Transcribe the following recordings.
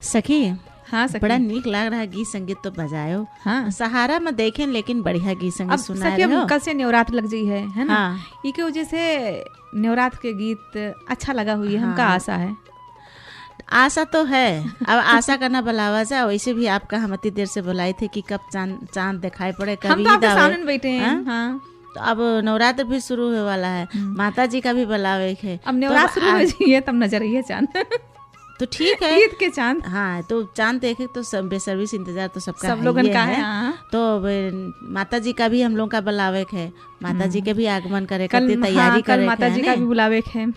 सखी हाँ सखी, बड़ा नीक लाग रहा है गीत संगीत तो बजायो। हाँ सहारा में देखें लेकिन बढ़िया गीत संगीत अब सुना सखी रहे हो। अब कल से नवरात्र लग गई है ना। हाँ। ई के वजह से नवरात्र के गीत अच्छा लगा हुई है, हमका हाँ। आशा है। आशा तो है, अब आशा करना बुलावा जा। वैसे भी आपका हम इतनी देर से बुलाई थे कि कब चांद दिखाई पड़े, हम कभी तो आपके ईद आवे। सामने बैठे हैं। हाँ? हाँ तो अब नवरात्र भी शुरू होने वाला है, माता जी का भी बुलावे है। अब नवरात्र शुरू हो जाइए तब नजर आई है चांद। तो ठीक है, ईद के चांद। हाँ तो चांद देखे तो सब बेसर्विस इंतजार तो सबका सब लोगन का है। है। हाँ। तो माता जी का भी हम लोग का बुलावे है, माता जी के भी आगमन करे कल खातिर तैयारी कल करे माता जी का भी बुलावे है।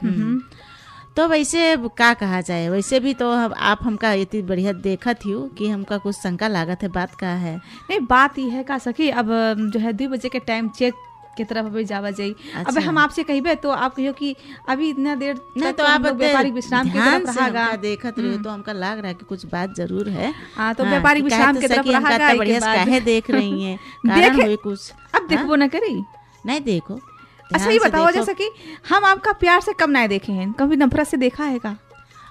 तो वैसे का कहा जाए, वैसे भी तो आप हमका इतनी बढ़िया देखत ही कि हमका कुछ शंका लागत है, बात का है। नहीं बात ये है का सखी, अब जो है 2 बजे के टाइम चेक के तरफ अभी जावा जाई। अब हम आपसे कहिबे तो आप कहियो कि अभी इतना देर नहीं तक तो हम आप लोग व्यापारिक विश्राम की ध्यान तरफ से रहागा। हमका देखत रहे तो हमका लग रहा है कि कुछ बात जरूर है। हाँ तो व्यापारिक विश्राम की तरफ रहागा। बढ़िया काहे देख रही हैं, कारण हुई कुछ। अब देखबो ना करी। नहीं देखो, अच्छा ये बताओ जैसे कि हम आपका प्यार से कब ना देखे हैं, कभी नफरत से देखा है का?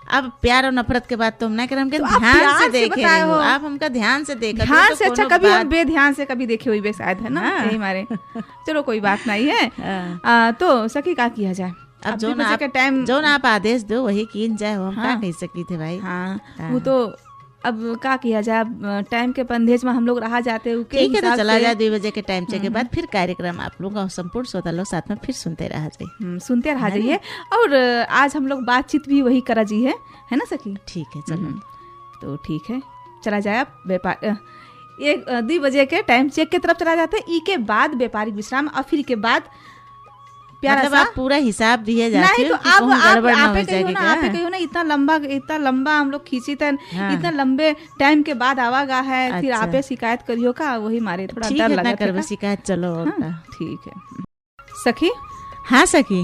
अब प्यार और नफरत के बाद तो हम ना कर, हमके तो आप ध्यान प्यार से से देखे बताए हो हो। आप, हमका ध्यान से देखा ध्यान से अच्छा कभी हम बेध्यान से कभी देखे हुई शायद है ना। हाँ। यही मारे चलो कोई बात नहीं है। तो सखी का किया जाए, अब जो ना के टाइम जो ना आप आदेश दो वही कीन जाए, हम हाँ। का कह सकी थे भाई। हाँ वो तो अब का किया जाए, अब टाइम के बंधेज में हम लोग रहा जाते हैं। ठीक है तो चला जाए 2 बजे के टाइम के बाद फिर कार्यक्रम आप लोग संपूर्ण श्रोता लोग साथ में फिर सुनते रह जाइए, सुनते रह जाइए। और आज हम लोग बातचीत भी वही करा जी है ना सखी। ठीक है चलो। तो ठीक है चला जाए। अब व्यापार 2 बजे के टाइम चेक के तरफ चला जाते हैं। ई के बाद व्यापारिक विश्राम और फिर के बाद प्यारा मतलब सा आप पूरा हिसाब दिए जाते नहीं हो तो कि आप कहूं गड़बड़ ना हो आपे जाए कहियो ना, क्या? आपे कहियो ना इतना लंबा हम लोग खींची तन। हाँ। इतना लंबे टाइम के बाद आवागा है। फिर अच्छा। आपे शिकायत करियो का, वही मारे थोड़ा ठीक डर है लगा ना करबे शिकायत चलो और का। ठीक है सखी। हाँ सखी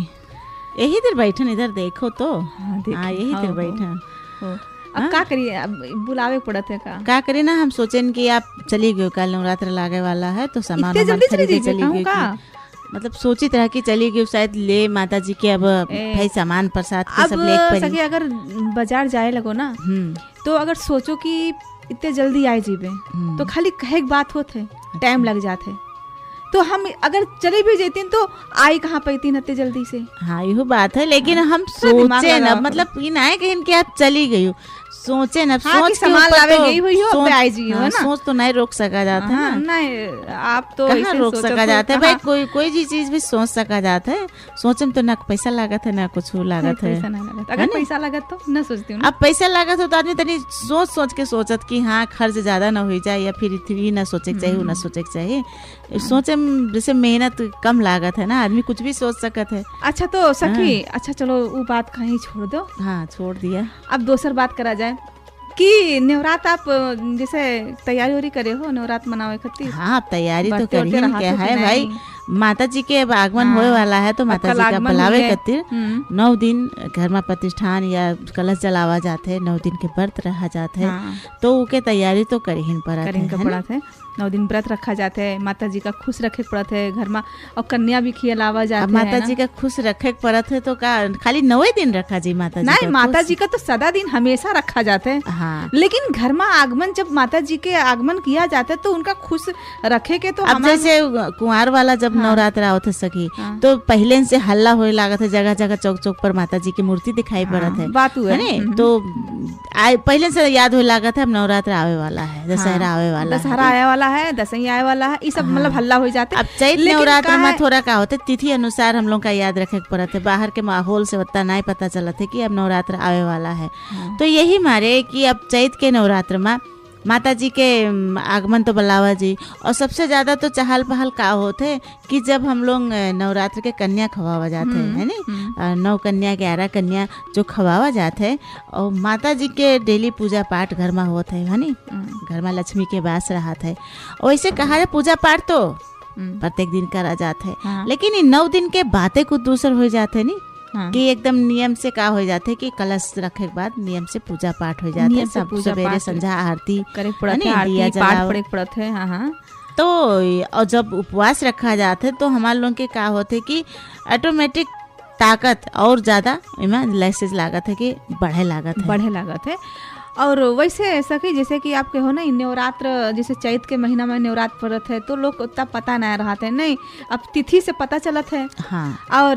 यही देर बैठन इधर देखो तो। हाँ, देखी। हाँ यही हाँ, देर हो। बैठन। अब का करिए, अब बुलावे पड़त है का करे ना, हम सोचेन कि आप चली गयो, कल नवरात्र लागे वाला है तो सामान इतने जल्दी खरीदे चली जाइए गयो का? कि- मतलब सोची तरह की चली गई शायद ले माता जी के अब भाई सामान प्रसाद के अब सब लेके सखी अगर बाजार जाए लगो ना तो अगर सोचो कि इतने जल्दी आए जीबे तो खाली कहे के बात होते टाइम लग जाते। तो हम अगर चली भी जेती तो आई कहाँ पैती इतने जल्दी से। हाँ यही बात है, लेकिन हम दिमाग सोचे लगाओ। न, मतलब ये ना है कि आप चली गई हो, सोचे न, हाँ, सोच कि के सामान ऊपर लावे तो गई हुई हो, सोच- अब आई जी हो, हाँ, है ना? सोच तो नहीं रोक सका जाता है हाँ, ना। नहीं आप तो कहाँ ऐसे रोक सोचो सका तो जाता है भाई, कहाँ- कोई भी चीज भी सोच सका जाता है। सोचे में तो ना पैसा लागत है ना कुछ लागत है। पैसा ना लागत, अगर पैसा लागत तो न सोचती हूँ। अब पैसा लागत हो तो आदमी तनी सोच के सोचत कि हाँ खर्च ज्यादा ना हो जाए, या फिर इतनी ना सोचे के चाहिए, ना सोचे के चाहिए। सोचे में जैसे मेहनत कम लागत है ना, आदमी कुछ भी सोच सकत है। अच्छा तो सखी, अच्छा चलो वो बात कहीं छोड़ दो, हाँ छोड़ दिया। अब दूसर बात करा जाए कि नवरात्र आप जैसे तैयारी उरी करे हो नवरात्र मनावे खातिर। हाँ अब तैयारी तो बरते करी उरते है रहा क्या तो कि है भाई, नहीं? माता जी के अब आगमन हाँ। होए वाला है तो माता कल जी का आगमन बुलावे हुए। खातिर 9 दिन घर में प्रतिष्ठान या कलश जलावा जाते है, 9 दिन के व्रत रहा जाते है। हाँ। तो उके तैयारी तो करीन पड़त करें का है पड़त है। 9 दिन व्रत रखा जाते है, माता जी का खुश रखे पड़त है घर में, और कन्या भी खिलावा अब जाते माता है जी का खुश रखे के पड़त है तो का खाली 9 दिन रखा जी माता जी नहीं, का माता खुश? जी का तो सदा दिन हमेशा रखा जाता है। हाँ लेकिन घर में आगमन जब माता जी के आगमन किया जाता है तो उनका खुश रखे के तो अब हमारे जैसे कुंवार वाला जब नवरात्र आवत है सखी, हाँ। तो पहले से हल्ला होए लागत है, जगह जगह चौक चौक पर माता जी की मूर्ति दिखाई पड़त है। बात हुआ है ने? तो पहले से याद हो लागत है अब नवरात्र आवे वाला है, दशहरा आवे वाला है। दशहरा आया वाला है, दसई आया वाला है, ये सब मतलब हल्ला हो जाते अब चैत लेकिन नवरात्र का में है- थोड़ा का होता है, तिथि अनुसार हम लोग का याद रखे के पड़त है। बाहर के माहौल से उतना नहीं पता चलत है कि अब नवरात्र आवे वाला है। तो यही मारे कि अब चैत के नवरात्र में माता जी के आगमन तो बुलावा जी, और सबसे ज्यादा तो चहल पहल का होते कि जब हम लोग नवरात्र के कन्या खवावा जाते हैं, है नी, 9 कन्या 11 कन्या जो खवावा जाते हैं, और माता जी के डेली पूजा पाठ घर में होते है नी, घर में लक्ष्मी के वास रहत है। और वैसे कहा जाए पूजा पाठ तो प्रत्येक दिन करा जाता है, हाँ। लेकिन इन 9 दिन के बातें कुछ दूसर हो जाते नी, हाँ। कि एकदम नियम से का हो जाते है कि कलश रखे के बाद नियम से पूजा पाठ हो जाते नियम है, से सब पूजा सवेरे पाठ संध्या आरती करे है पड़त नी, है, दिया आरती पाठ जलाओ। पड़े पड़त है। हाँ हाँ तो और जब उपवास रखा जाता है तो हमारे लोग के का होते कि ऑटोमेटिक ताकत और ज्यादा इमा लैसेज लागत है कि बढ़े लागत है। बढ़े लागत है। और वैसे सखी जैसे कि आप कहो ना नवरात्र जैसे चैत के महीना में नवरात्र पड़त है तो लोग उतना पता नहीं रहा है, नहीं अब तिथि से पता चलत है। हाँ। और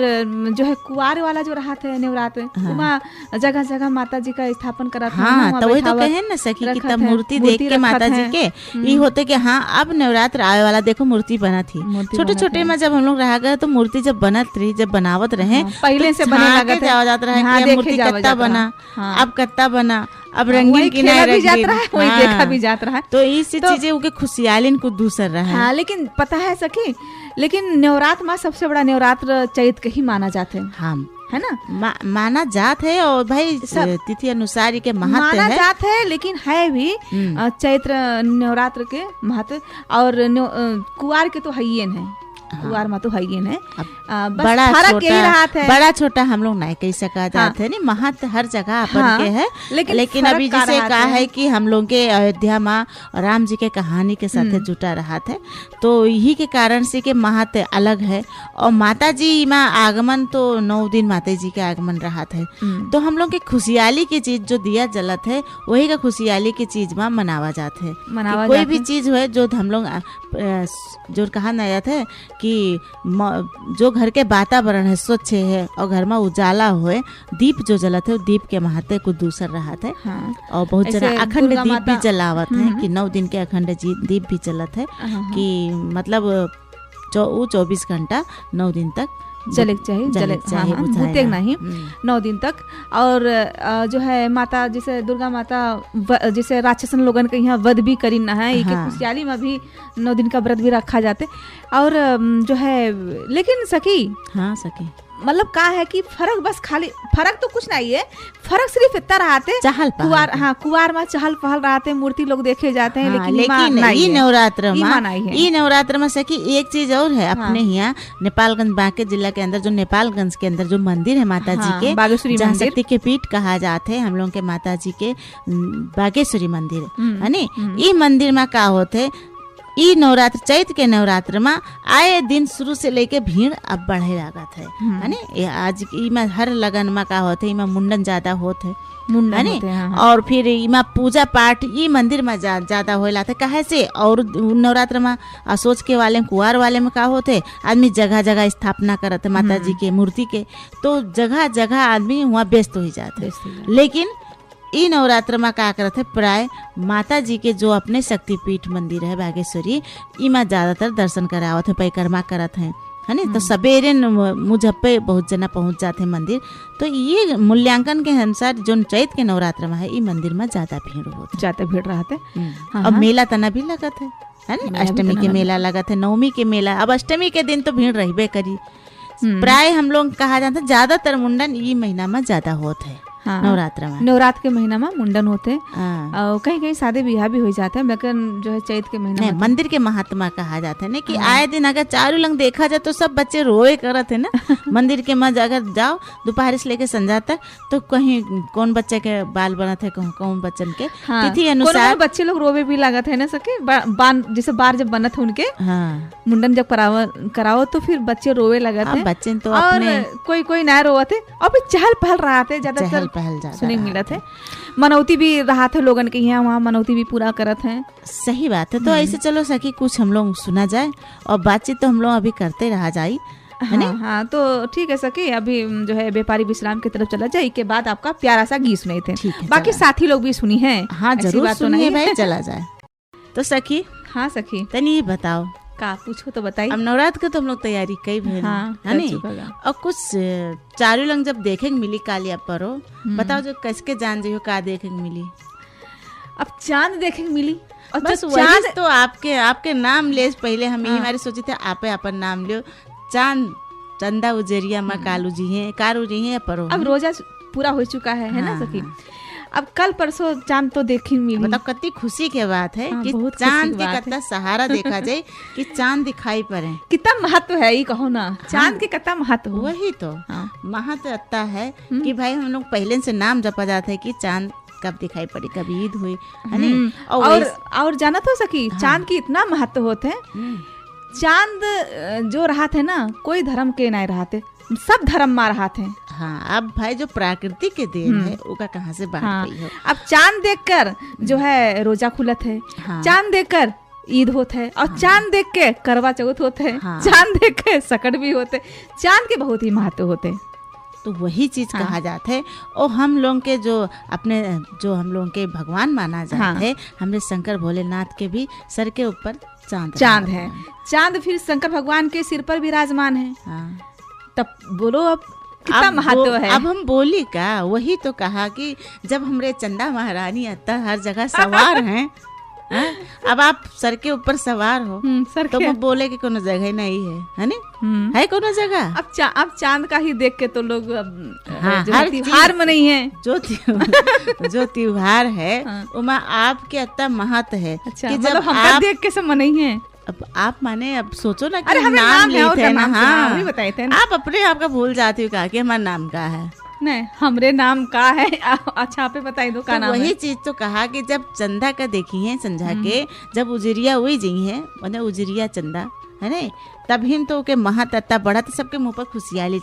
जो है कुवार वाला जो रहा है नवरात्र, वहाँ जगह जगह माता जी का स्थापन करत है। हाँ, तो वही तो कहे ना सखी कि तब मूर्ति देख के माता जी के ये होते कि हाँ अब नवरात्र आए वाला, देखो मूर्ति बना थी। छोटे छोटे में जब हम लोग रहा गए तो मूर्ति जब बनत रही, जब बनावत रहे पहले से बने लगत जावा जाता रहा कि मूर्ति कत्ता बना, अब कत्ता बना, अब रंगीन किनारे भी जाता रहा, वही देखा भी जाता रहा। तो इसी चीजें उनके खुशहाली को दूसर रहा है। हाँ, लेकिन पता है सखी, लेकिन नवरात्र में सबसे बड़ा नवरात्र चैत के ही माना जाता है। हाँ, है ना, माना जात है। और भाई तिथि अनुसार के महत्व माना जात है, लेकिन है भी चैत्र नवरात्र के महत्व। और कुवार के तो हईन है, कुवार में तो हईन है। बड़ा छोटा, बड़ा छोटा हम लोग नहीं कह सका जाते है, नहीं महत्व हर जगह अपन के है। लेकिन अभी जैसे कहा है कि हम लोग के अयोध्या माँ राम जी के कहानी के साथ जुटा रहा था, तो यही के कारण से के महत्व अलग है। और माता जी माँ आगमन तो 9 दिन माता जी के आगमन रहा था, तो हम लोग के खुशहाली की चीज जो दिया जलत है वही का खुशहाली की चीज में मनावा जाते है। कोई भी चीज हो जो हम लोग जो कहा ना जाता है कि जो घर के वातावरण है स्वच्छ है और घर में उजाला होए, दीप जो जलत है वो दीप के महत्व कुछ दूसर रहा है। हाँ। और बहुत जना अखंड दीप भी जलावत है कि 9 दिन के अखंड दीप भी जलत है कि मतलब 24 घंटा 9 दिन तक जलक चाहिए भूतेक नहीं 9 दिन तक। और जो है माता जैसे दुर्गा माता जैसे राक्षसन लोगन के यहाँ वध भी करी ना है, हाँ। खुशहाली में भी 9 दिन का व्रत भी रखा जाते। और जो है लेकिन सखी, हाँ सखी, मतलब का है कि फर्क बस खाली फर्क तो कुछ नहीं है, फर्क सिर्फ इतना रहते चहल कुवार, हाँ कुवार में चहल पहल रहते, मूर्ति लोग देखे जाते हैं। हाँ, लेकिन ये नवरात्र में सखी एक चीज और है। अपने यहाँ नेपालगंज बांके जिला के अंदर जो नेपालगंज के अंदर जो मंदिर है माता जी के, बागेश्वरी शक्ति के पीठ कहा जाते है हम लोग के माता जी के बागेश्वरी मंदिर है नी। ये मंदिर में का होते ई नवरात्र चैत के नवरात्र में आए दिन शुरू से लेके भीड़ अब बढ़े लागत है नी। आज इमा हर लगन में का होते इमा मुंडन ज्यादा होते है, और फिर इमा पूजा पाठ ई मंदिर में ज्यादा होला था कहे से। और नवरात्र में सोच के वाले कुआर वाले में का होते आदमी जगह जगह स्थापना करते माता जी के मूर्ति के, तो जगह जगह आदमी वहाँ व्यस्त हो जाते। लेकिन ई नवरात्र में का करते प्राय माता जी के जो अपने शक्तिपीठ मंदिर है बागेश्वरी, इमा ज्यादातर दर्शन करावत है, परिक्रमा करत है नी। तो सवेरे मुझप्पे बहुत जना पहुंच जाते हैं मंदिर। तो ये मूल्यांकन के अनुसार जो चैत के नवरात्र में है, ये मंदिर में ज्यादा भीड़ होती, ज्यादा भीड़ रहते। और मेला तना भी लगत है नी, अष्टमी के मेला लगत है, नवमी के मेला। अब अष्टमी के दिन तो भीड़ रहबे करी। प्राय हम लोग कहा जाता है ज्यादातर मुंडन ये महीना में ज्यादा होते है। हाँ, नवरात्र के महीना में मुंडन होते और कहीं कहीं शादी ब्याह भी हो जाता है, लेकिन जो है चैत के महीना में मंदिर के महात्मा कहा जाता है ना कि आए दिन अगर चारू लंग देखा जाए तो सब बच्चे रोए करते है ना। मंदिर के मज अगर जाओ दोपहर से लेके संध्या तक, तो कहीं कौन बच्चे के बाल बनत है, कौन बच्चन के तिथि अनुसार बच्चे लोग रोवे भी लागत है ना सके। जैसे बार जब बनत है उनके मुंडन जब कराओ तो फिर बच्चे रोवे लगत है। बच्चे तो और कोई नया रोवत है और फिर चहल पहल रहते ज्यादातर सुने मिलत है। मनौती भी रहा थे लोगन के यहाँ, वहाँ मनौती भी पूरा करत हैं। सही बात है। तो ऐसे चलो सखी कुछ हम लोग सुना जाए और बातचीत तो हम लोग अभी करते रहा जाए। हाँ, तो ठीक है सखी, अभी जो है व्यापारी विश्राम की तरफ चला जाए, के बाद आपका प्यारा सा गीत सुने थे। बाकी साथी लोग भी सुनी है। हाँ जरूर सुनिए भाई, चला जाए। तो सखी, हाँ सखी, तनी बताओ का पूछो तो बताइए। अब नवरात्र के तो हम लोग तैयारी कई भी है नहीं, और कुछ चारू लंग जब देखे मिली कालिया परो, बताओ जो कसके जान जो का देखे मिली। अब चांद देखे मिली और बस चांद तो आपके नाम ले पहले हम यही हमारे सोचे थे आपे अपन नाम लियो। चांद चंदा उजरिया माँ कालू जी है परो। अब रोजा पूरा हो चुका है ना सखी। अब कल परसों चांद तो देखी मिली। मतलब कितनी खुशी के बात है कि चांद के कितना सहारा देखा जाए कि चांद दिखाई पड़े। कितना महत्व है ये कहो ना, चांद के कितना महत्व। वही तो महत्व आता है कि भाई हम लोग पहले से नाम जपा जाता है कि चांद कब दिखाई पड़ी, कब ईद हुई है नहीं। और जाना तो सकी चांद की इतना महत्व होते है। चांद जो रहा थे ना, कोई धर्म के नहीं रहते, सब धर्म में रहा थे। हाँ, अब भाई जो प्रकृति के देन है उका कहाँ से बात गई हो। अब चांद देखकर जो है रोजा खुलत है, चांद देखकर ईद होते है, और चांद देख के करवा चौथ होते है, चांद देख के सकट भी होते, चांद के बहुत ही महत्व होते। तो वही चीज कहा जाता है। और हम लोग के जो अपने जो हम लोग के भगवान माना जाता है, हमरे शंकर भोलेनाथ के भी सर के ऊपर चांद है। चांद फिर शंकर भगवान के सिर पर विराजमान है। तब बोलो अब कितना महत्व है। अब हम बोली का वही तो कहा कि जब हमरे चंदा महारानी अत्ता हर जगह सवार हैं, अब आप सर के ऊपर सवार हो तो वो बोले कि कोनो जगह नहीं है ना, है कोनो जगह। अब चांद का ही देख के तो लोग हर त्योहार में नहीं है, जो त्योहार है उमा आपके अत्ता महत्व है। अच्छा, कि जब हम देख के सब नहीं है। अब आप माने अब सोचो ना कि अरे नाम लेते हैं ना, हाँ बताए थे आप अपने आप का भूल जाती हो कि हमारा नाम का है। नहीं, हमरे नाम का है। अच्छा आप बताई दो का नाम है। वही चीज तो कहा कि जब चंदा का देखी है समझा के, जब उजरिया हुई जी है मतलब उजरिया चंदा है ना, तब ही तो के महत्ता बढ़ा तो सबके मुंह पर खुशहाली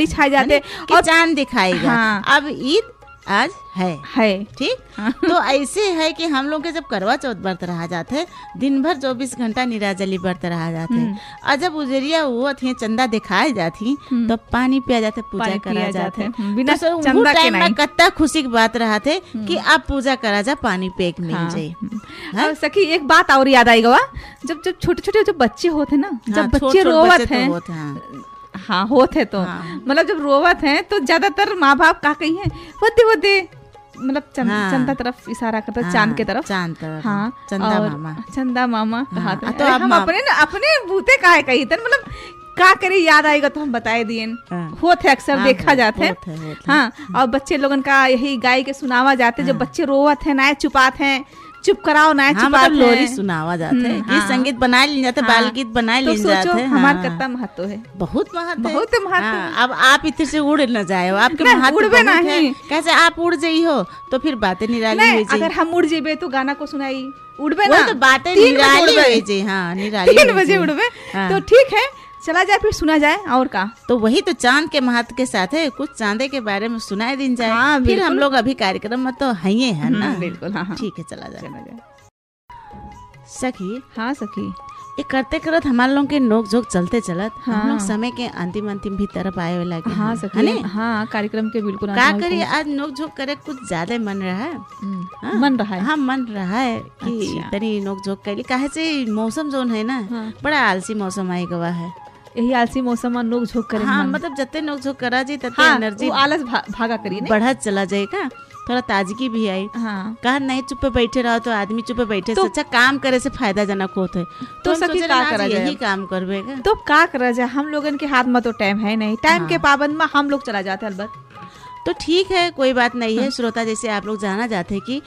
छाई जाते और चांद दिखाएगा। अब ईद आज है ठीक। तो ऐसे है कि हम लोग के जब करवा चौथ व्रत रहा जाते दिन भर 24 घंटा निराजली व्रत रहा जाते, और जब उजरिया हुआ थी चंदा दिखाए जाती तो पानी पिया जाते, पूजा करा जाते। बिना चंदा के नहीं कत्ता खुशी की बात रहा थे कि आप पूजा करा जा, पानी पेक मिल जाए। सखी एक बात और याद आई गवा, जब छोटे छोटे जो बच्चे होते ना, जब बच्चे रोवत हैं, हाँ होते तो मतलब जब रोवत हैं तो ज्यादातर माँ बाप का कही है होते मतलब चंदा तरफ इशारा करता, चांद के तरफ, हाँ चंदा मामा कहा। तो हम अपने बूते का है कही थे, मतलब का करे याद आएगा तो हम बताए दिए होते अक्सर देखा जाते हैं। हाँ, और बच्चे लोगन का यही गाय के सुनावा जाते, जब बच्चे रोवत है ना चुपाते हैं, चुप कराओ ना चुपा लोरी सुनावा जाते हैं, गीत संगीत बनाए लिए जाते, बाल गीत बनाए लिए जाते हैं। हमारा कितना महत्व है, बहुत महत्व। अब आप इधर से उड़ न जाए, आपके महत्व नहीं, कैसे आप उड़ जाई हो तो फिर बातें निराली हुई। अगर हम उड़ जेबे तो गाना को सुनाई उड़बे ना, तो बातें निराली हुई जी। हाँ, निराली 3 बजे उड़बे तो ठीक है, चला जाए फिर सुना जाए और का। तो वही तो चांद के महत्व के साथ है, कुछ चांदे के बारे में सुनाए दिन जाए। फिर हम लोग अभी कार्यक्रम में तो है ना, बिल्कुल। हाँ, ठीक है, चला जाए सखी। हाँ सखी, ये करते करत हमारे लोग के नोक झोंक चलते चलत हम लोग समय के अंतिम भी तरफ आए लगे। हाँ सखी, हाँ कार्यक्रम के बिल्कुल क्या करिए, आज नोक झोंक करे कुछ ज्यादा मन रहा है। मन रहा है, हाँ मन रहा है कि तनी नोक झोंक कर ली, काहे से मौसम जोन है ना, बड़ा आलसी मौसम आए गवा है। यही आलसी मौसम में नोक झोंक करे, हाँ मतलब जते नोक झोंक करा जी तते एनर्जी आलस भागा करी बढ़त चला जाएगा, थोड़ा ताजगी भी आई। हाँ, कहा नहीं चुप पे बैठे रहो तो आदमी चुप पे बैठे तो अच्छा काम करे से फायदा जनक होता है। तो सखी का करा जाए, यही काम करवेगा तो का करा जाए। हम लोगन के हाथ में तो टाइम है नहीं, टाइम के पाबंद में हम लोग चला जाते अलबत। तो ठीक है, कोई बात नहीं है। श्रोता जैसे आप लोग जाना चाहते हैं कि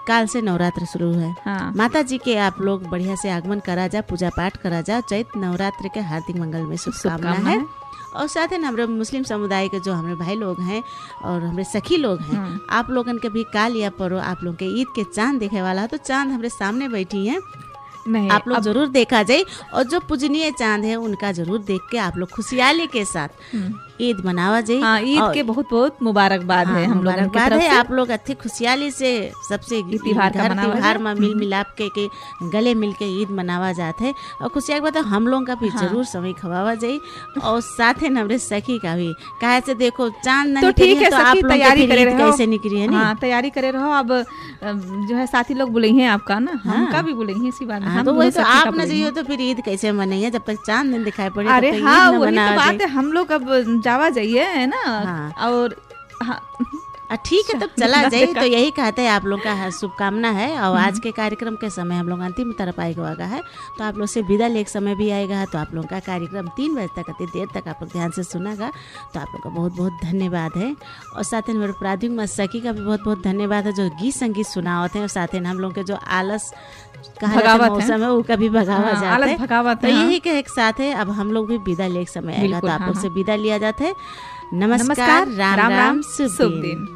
काल से नवरात्र शुरू है। माता जी के आप लोग बढ़िया से आगमन करा जा, पूजा पाठ करा जा। चैत नवरात्र के हार्दिक मंगल में शुभकामना है। और साथ ही हमारे मुस्लिम समुदाय के जो हमारे भाई लोग हैं और हमारे सखी लोग हैं, आप लोगन के भी काल या परो आप लोग के ईद के चांद देखे वाला है, तो चांद हमारे सामने बैठी हैं, आप लोग जरूर देखा जाए। और जो पूजनीय चांद है उनका जरूर देख के आप लोग खुशहाली के साथ ईद मनावा जाए। हाँ, ईद के बहुत बहुत मुबारकबाद है, हम लोग मुबारकबाद है। आप लोग अच्छी खुशहाली से सबसे त्योहार में मिल मिलाप के गले मिल के ईद मनावा जाते है। और खुशियाँ की बात है, हम लोग का भी जरूर समय खवावा जाए। और साथ ही हमारे सखी का भी, कहे से देखो चांद नहीं, तो ठीक है, तो आप लोग तैयारी करे रहो, कैसे निकली है ना, तैयारी करे रहो। अब जो है साथी लोग बोले हैं आपका ना, हमका भी बोले हैं इसी बात में। तो वही तो आप न जाइए तो फिर ईद कैसे मनाइए जब तक चांद नहीं दिखाई पड़े। अरे हाँ, वही तो बात है, हम लोग अब जावा जाइए है ना। और ठीक है, तब चला जाए। तो यही कहते हैं, आप लोग का शुभकामना है। और आज के कार्यक्रम के समय हम लोग अंतिम तरफ आएगा है, तो आप लोग से विदा ले समय भी आएगा। तो आप लोग का कार्यक्रम 3 बजे तक अति देर तक आप लोग ध्यान से सुनागा, तो आप लोग का बहुत बहुत धन्यवाद है। और साथ ही मेरे प्राथमिक में सखी का भी बहुत बहुत धन्यवाद है, जो गीत संगीत सुनावत है। और साथ ही हम लोग के जो आलस मौसम है वो कभी भगावा जाता है, तो यही के एक साथ है। अब हम लोग भी विदा ले समय आएगा, तो आप लोग से विदा लिया जाता है। नमस्कार, राम राम, शुभ दिन।